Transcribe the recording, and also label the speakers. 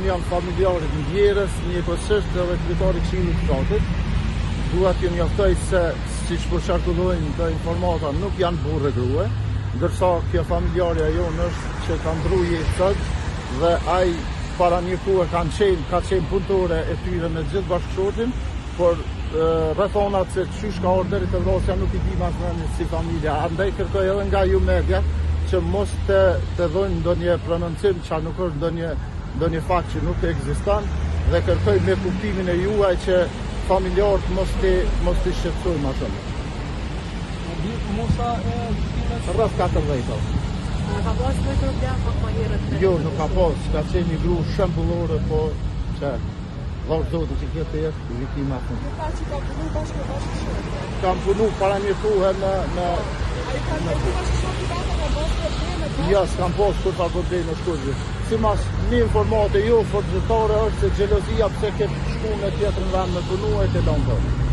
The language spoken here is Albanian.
Speaker 1: janë familjarit në Vjerës, një përsisht dhe kryetari Këshillit të Fshatit. Dua t'ju njoftoj se siç po qarkullojnë të informata nuk janë burrë grua, ndërsa kjo familjarja jonë është që ka ndru jetët dhe ai para një kohë ka qenë punëtore e tyre me gjithë bashkëshortin, por rrethonat se çysh ka ardhur deri te vrasja nuk i di më asnjë si familja. Andaj kërkoj edhe nga ju media që mos të dhoni ndonjë prononcim që nuk është ndonjë fakt që nuk ekziston dhe kërkoj me kuptimin e juaj që familjarët mos të shqetësojnë më shumë.
Speaker 2: Mosa e viktimës
Speaker 1: Rreth 40.
Speaker 3: Ka pas një problem pak më herët?
Speaker 1: Jo, nuk ka pas, ka qenë një gru shembullore, po që vallë zotë që kjo të jetë viktima.
Speaker 3: Nuk ka që ka punu bashkëshortë.
Speaker 1: Kam punu para një kohë në
Speaker 3: Ai ka punu bashkëshortë ka pas probleme?
Speaker 1: ja, s'kam pas kur pa probleme shkurgjë. Simas një informate jo forgjëtare është se xhelozia pse ke shku në tjetër vend me punu e ke lënë.